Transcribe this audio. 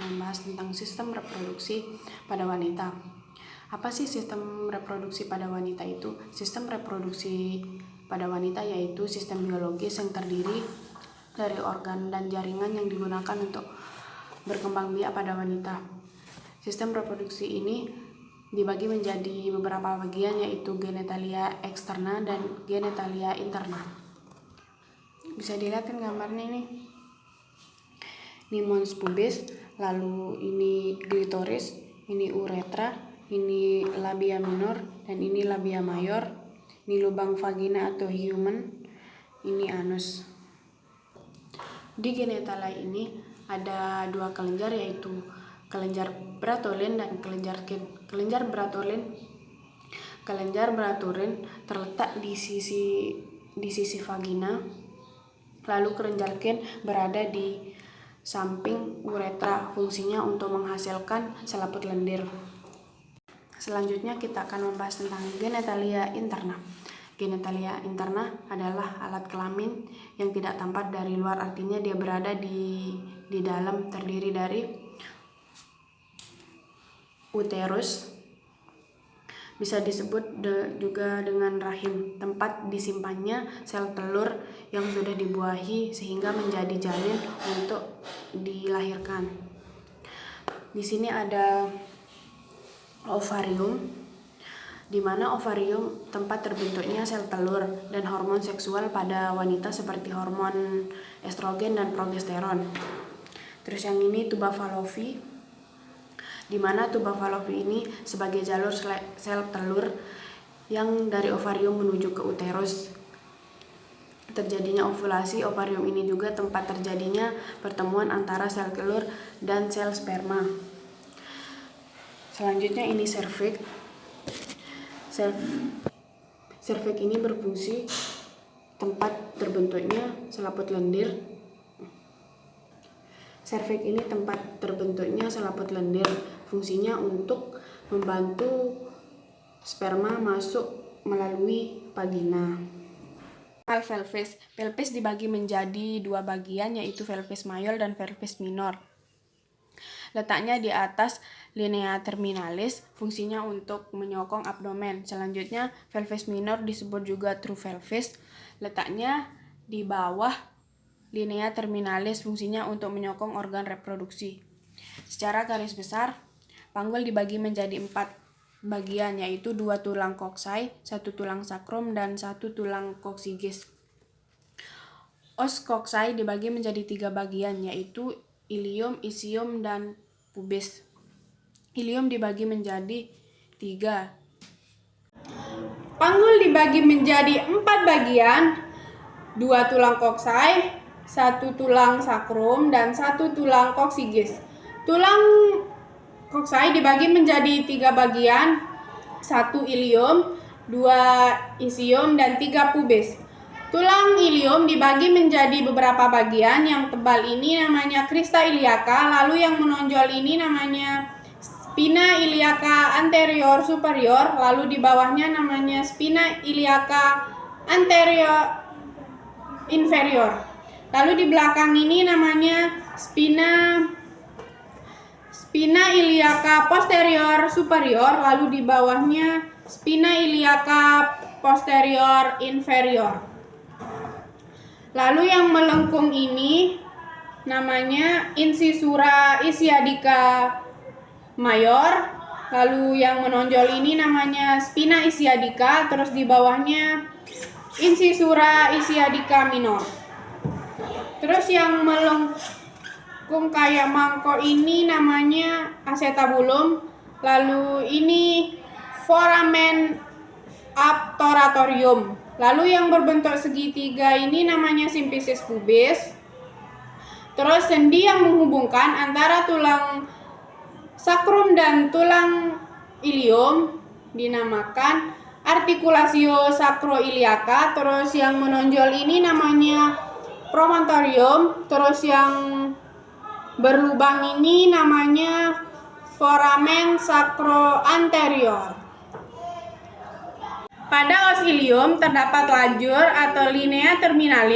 akan membahas tentang sistem reproduksi pada wanita. Apa sih sistem reproduksi pada wanita itu? Sistem reproduksi pada wanita yaitu sistem biologis yang terdiri dari organ dan jaringan yang digunakan untuk berkembang biak pada wanita. Sistem reproduksi ini dibagi menjadi beberapa bagian yaitu genitalia eksterna dan genitalia interna. Bisa dilihat kan gambarnya ini. Ini mons pubis, lalu ini glitoris, ini uretra, ini labia minor, dan ini labia mayor. Ini lubang vagina atau hymen, ini anus. Di genitalia ini ada dua kelenjar yaitu kelenjar Bartholin dan kelenjar Bartholin. Kelenjar Bartholin terletak di sisi vagina, lalu kelenjar Ken berada di samping uretra, fungsinya untuk menghasilkan selaput lendir. Selanjutnya kita akan membahas tentang genitalia interna. Genitalia interna adalah alat kelamin yang tidak tampak dari luar, artinya dia berada di dalam, terdiri dari uterus, bisa disebut juga dengan rahim, tempat disimpannya sel telur yang sudah dibuahi sehingga menjadi janin untuk dilahirkan. Di sini ada ovarium, di mana ovarium tempat terbentuknya sel telur dan hormon seksual pada wanita seperti hormon estrogen dan progesteron. Terus yang ini tuba Fallopi, di mana tuba Fallopi ini sebagai jalur sel telur yang dari ovarium menuju ke uterus. Terjadinya ovulasi ovarium ini juga tempat terjadinya pertemuan antara sel telur dan sel sperma. Selanjutnya ini serviks. Serviks ini berfungsi tempat terbentuknya selaput lendir. Serviks ini tempat terbentuknya selaput lendir. Fungsinya untuk membantu sperma masuk melalui vagina. Pelvis. Pelvis dibagi menjadi dua bagian yaitu pelvis mayor dan pelvis minor. Letaknya di atas linea terminalis, fungsinya untuk menyokong abdomen. Selanjutnya pelvis minor disebut juga true pelvis. Letaknya di bawah linea terminalis, fungsinya untuk menyokong organ reproduksi. Secara garis besar, panggul dibagi menjadi 4 bagian yaitu 2 tulang koksai, 1 tulang sakrum, dan 1 tulang koksigis. Os koksai dibagi menjadi 3 bagian yaitu ilium, isium, dan pubis. Ilium dibagi menjadi 3. Panggul dibagi menjadi 4 bagian, 2 tulang koksai, 1 tulang sakrum, dan 1 tulang koksigis. Tulang koksai dibagi menjadi 3 bagian, 1 ilium, 2 isium, dan 3 pubis. Tulang ilium dibagi menjadi beberapa bagian. Yang tebal ini namanya crista iliaca, lalu yang menonjol ini namanya spina iliaca anterior superior, lalu di bawahnya namanya spina iliaca anterior inferior. Lalu di belakang ini namanya spina iliaca posterior superior, lalu di bawahnya spina iliaca posterior inferior. Lalu yang melengkung ini namanya incisura ischiadica mayor, lalu yang menonjol ini namanya spina ischiadica, terus di bawahnya incisura ischiadica minor. Terus yang melengkung kayak mangkok ini namanya acetabulum, lalu ini foramen obturatorium. Lalu yang berbentuk segitiga ini namanya simfisis pubis. Terus sendi yang menghubungkan antara tulang sakrum dan tulang ilium dinamakan articulatio sacroiliaca. Terus yang menonjol ini namanya promontorium. Terus yang berlubang ini namanya foramen sacroanterior. Pada os ilium terdapat lajur atau linea terminalis